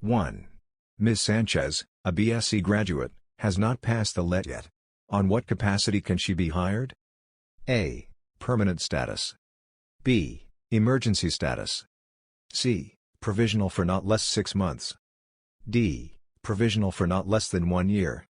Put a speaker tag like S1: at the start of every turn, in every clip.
S1: 1. Ms. Sanchez, a BSc graduate, has not passed the LET yet. On what capacity can she be hired? A. Permanent status. B. Emergency status. C. Provisional for not less 6 months. D. Provisional for not less than 1 year.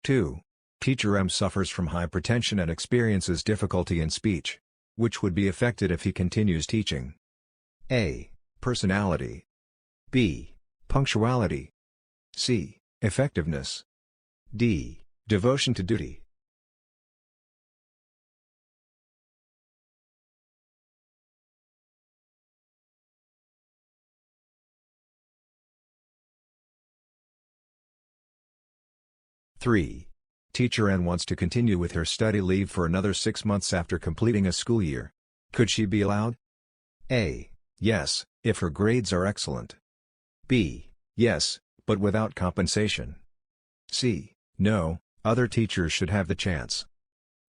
S1: Two. Teacher M suffers from hypertension and experiences difficulty in speech. Which would be affected if he continues teaching? A. Personality. B. Punctuality. C. Effectiveness. D. Devotion to duty. Three. Teacher N wants to continue with her study leave for another 6 months after completing a school year. Could she be allowed? A. Yes, if her grades are excellent. B. Yes, but without compensation. C. No, other teachers should have the chance.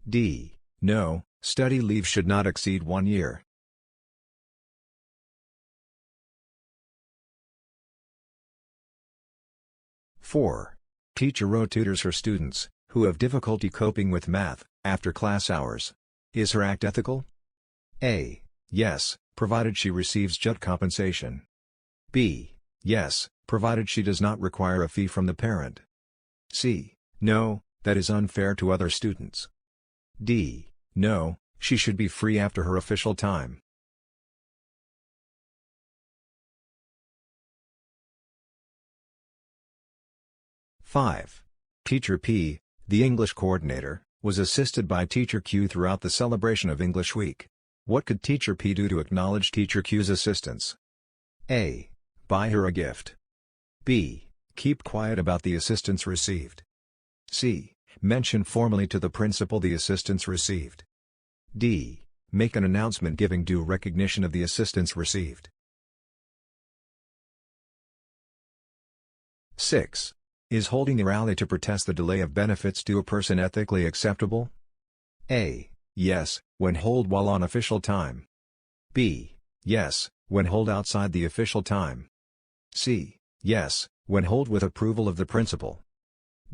S1: D. No, study leave should not exceed 1 year. Four. Teacher O tutors her students, who have difficulty coping with math, after class hours. Is her act ethical? A. Yes, provided she receives just compensation. B. Yes, provided she does not require a fee from the parent. C. No, that is unfair to other students. D. No, she should be free after her official time. Five. Teacher P, the English coordinator, was assisted by Teacher Q throughout the celebration of English Week. What could Teacher P do to acknowledge Teacher Q's assistance? A. Buy her a gift. B. Keep quiet about the assistance received. C. Mention formally to the principal the assistance received. D. Make an announcement giving due recognition of the assistance received. 6. Is holding a rally to protest the delay of benefits to a person ethically acceptable? A. Yes, when held while on official time. B. Yes, when held outside the official time. C. Yes, when held with approval of the principal.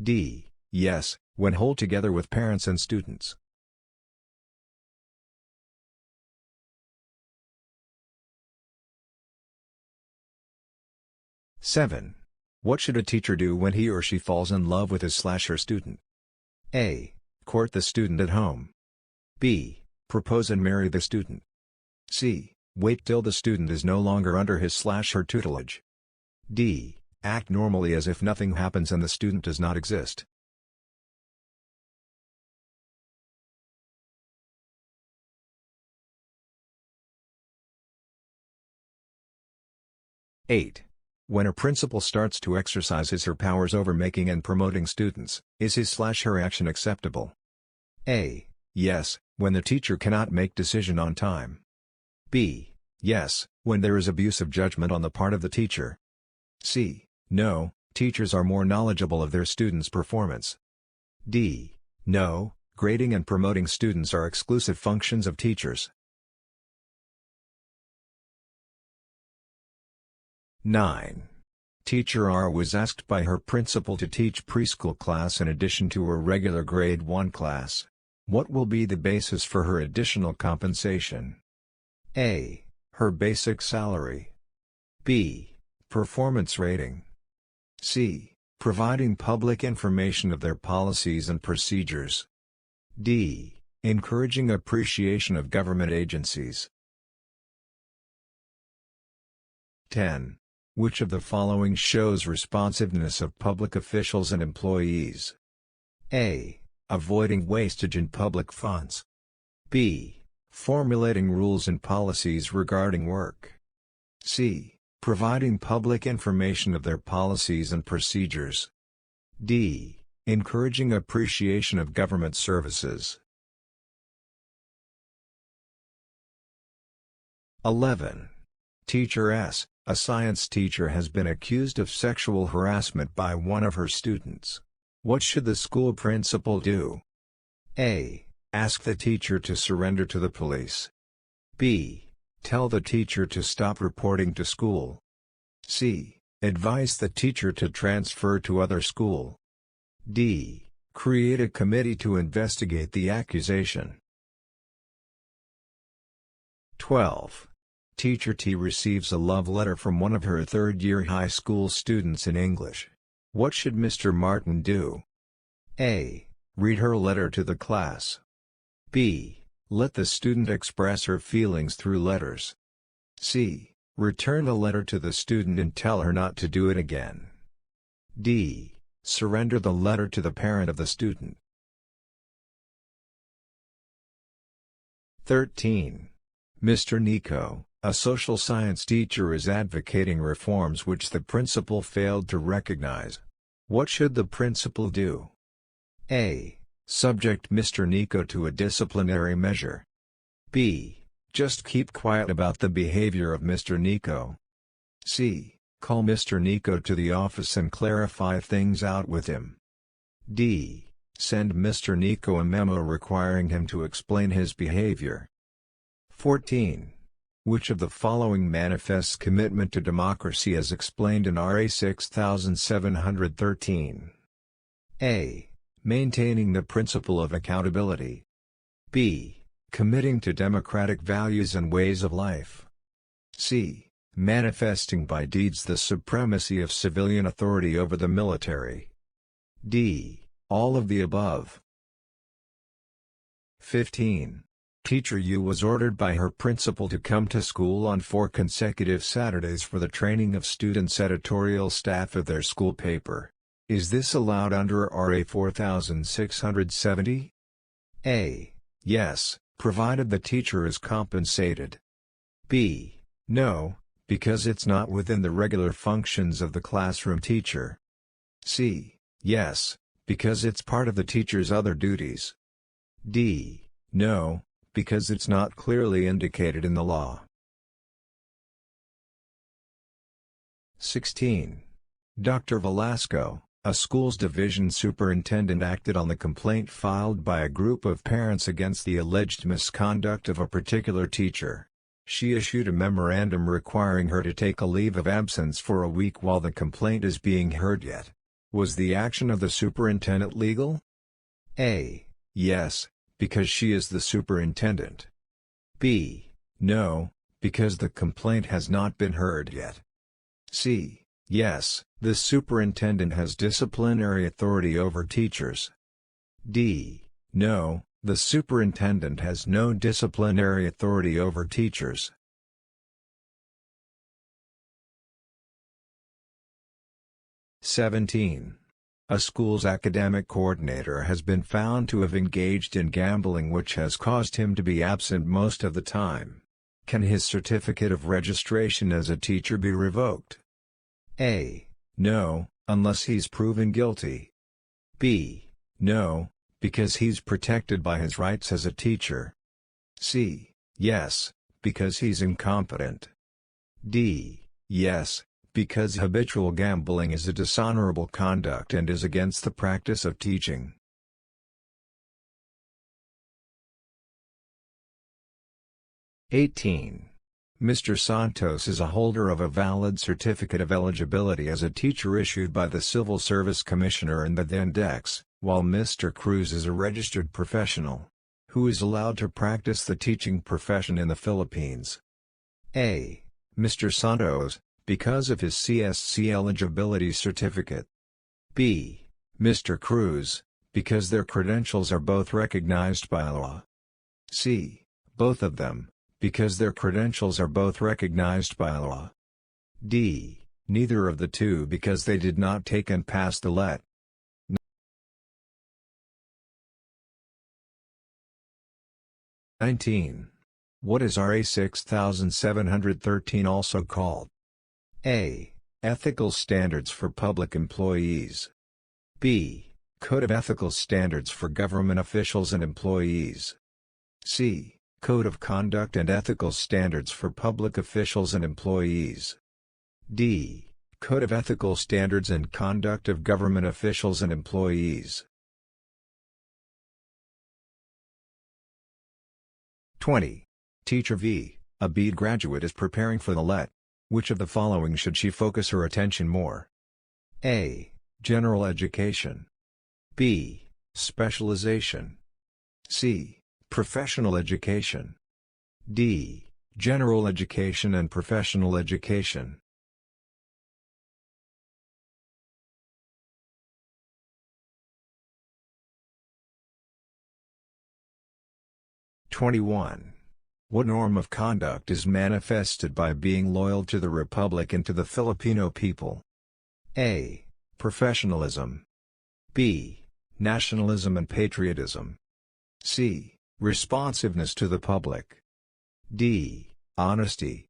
S1: D. Yes, when held together with parents and students. Seven. What should a teacher do when he or she falls in love with his/her student? A. Court the student at home. B. Propose and marry the student. C. Wait till the student is no longer under his/her tutelage. D. Act normally as if nothing happens and the student does not exist. Eight. When a principal starts to exercise his/her powers over making and promoting students, is his/her action acceptable? A. Yes, when the teacher cannot make decision on time. B. Yes, when there is abuse of judgment on the part of the teacher. C. No, teachers are more knowledgeable of their students' performance. D. No, grading and promoting students are exclusive functions of teachers. 9. Teacher R was asked by her principal to teach preschool class in addition to her regular grade 1 class. What will be the basis for her additional compensation? A. Her basic salary. B. Performance rating. C. Providing public information of their policies and procedures. D. Encouraging appreciation of government agencies. 10. Which of the following shows responsiveness of public officials and employees? A. Avoiding wastage in public funds. B. Formulating rules and policies regarding work. C. Providing public information of their policies and procedures. D. Encouraging appreciation of government services. 11. Teacher S, a science teacher, has been accused of sexual harassment by one of her students. What should the school principal do? A. Ask the teacher to surrender to the police. B. Tell the teacher to stop reporting to school. C. Advise the teacher to transfer to other school. D. Create a committee to investigate the accusation. 12. Teacher T receives a love letter from one of her third-year high school students in English. What should Mr. Martin do? A. Read her letter to the class. B. Let the student express her feelings through letters. C. Return the letter to the student and tell her not to do it again. D. Surrender the letter to the parent of the student. 13. Mr. Nico, a social science teacher, is advocating reforms which the principal failed to recognize. What should the principal do? A. Subject Mr. Nico to a disciplinary measure. B. Just keep quiet about the behavior of Mr. Nico. C. Call Mr. Nico to the office and clarify things out with him. D. Send Mr. Nico a memo requiring him to explain his behavior. 14. Which of the following manifests commitment to democracy as explained in RA 6713? A. Maintaining the principle of accountability. B. Committing to democratic values and ways of life. C. Manifesting by deeds the supremacy of civilian authority over the military. D. All of the above. 15. Teacher U was ordered by her principal to come to school on 4 consecutive Saturdays for the training of students' editorial staff of their school paper. Is this allowed under RA 4670? A. Yes, provided the teacher is compensated. B. No, because it's not within the regular functions of the classroom teacher. C. Yes, because it's part of the teacher's other duties. D. No, because it's not clearly indicated in the law. 16. Dr. Velasco, a school's division superintendent, acted on the complaint filed by a group of parents against the alleged misconduct of a particular teacher. She issued a memorandum requiring her to take a leave of absence for a week while the complaint is being heard yet. Was the action of the superintendent legal? A. Yes, because she is the superintendent. B. No, because the complaint has not been heard yet. C. Yes, the superintendent has disciplinary authority over teachers. D. No, the superintendent has no disciplinary authority over teachers. 17. A school's academic coordinator has been found to have engaged in gambling which has caused him to be absent most of the time. Can his certificate of registration as a teacher be revoked? A. No, unless he's proven guilty. B. No, because he's protected by his rights as a teacher. C. Yes, because he's incompetent. D. Yes, because habitual gambling is a dishonorable conduct and is against the practice of teaching. 18. Mr. Santos is a holder of a valid certificate of eligibility as a teacher issued by the Civil Service Commissioner and the then DECS, while Mr. Cruz is a registered professional, who is allowed to practice the teaching profession in the Philippines. A. Mr. Santos, because of his CSC eligibility certificate. B. Mr. Cruz, because their credentials are both recognized by law. C. Both of them, because their credentials are both recognized by law. D. Neither of the two because they did not take and pass the LET. 19. What is RA 6713 also called? A. Ethical Standards for Public Employees. B. Code of Ethical Standards for Government Officials and Employees. C. Code of Conduct and Ethical Standards for Public Officials and Employees. D. Code of Ethical Standards and Conduct of Government Officials and Employees. 20. Teacher V. A BEd graduate is preparing for the LET. Which of the following should she focus her attention more? A. General education. B. Specialization. C. Professional education. D. General education and professional education. 21. What norm of conduct is manifested by being loyal to the Republic and to the Filipino people? A. Professionalism. B. Nationalism and patriotism. C. Responsiveness to the public. D. Honesty.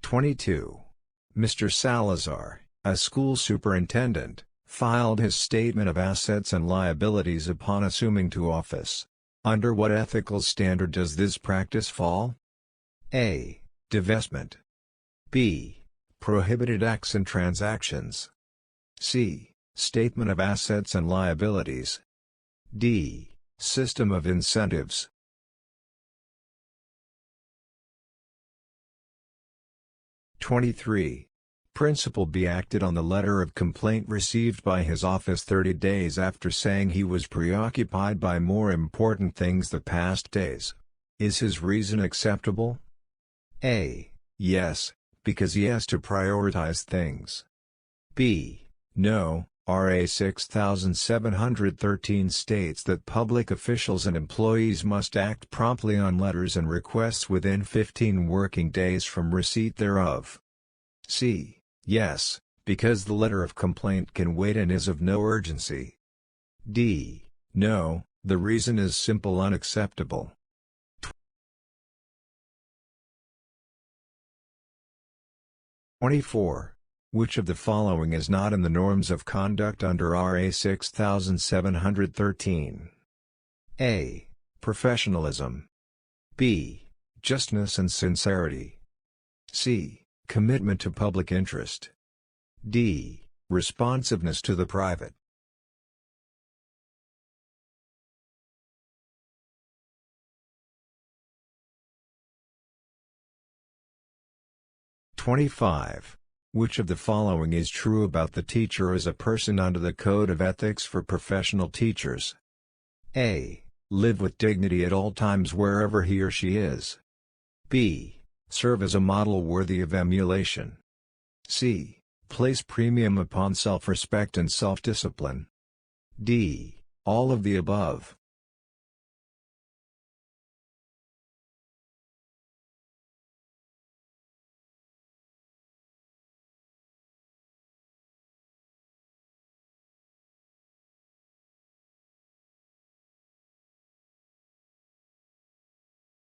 S1: 22. Mr. Salazar, a school superintendent, filed his statement of assets and liabilities upon assuming to office. Under what ethical standard does this practice fall? A. Divestment. B. Prohibited acts and transactions. C. Statement of assets and liabilities. D. System of incentives. 23. Principal B acted on the letter of complaint received by his office 30 days after saying he was preoccupied by more important things the past days. Is his reason acceptable? A. Yes, because he has to prioritize things. B. No, RA 6713 states that public officials and employees must act promptly on letters and requests within 15 working days from receipt thereof. C. Yes, because the letter of complaint can wait and is of no urgency. D. No, the reason is simple unacceptable. 24. Which of the following is not in the norms of conduct under RA 6713? A. Professionalism. B. Justness and sincerity. C. Commitment to public interest. D. Responsiveness to the private. 25. Which of the following is true about the teacher as a person under the Code of Ethics for Professional Teachers? A. Live with dignity at all times wherever he or she is. B. Serve as a model worthy of emulation. C. Place premium upon self-respect and self-discipline. D. All of the above.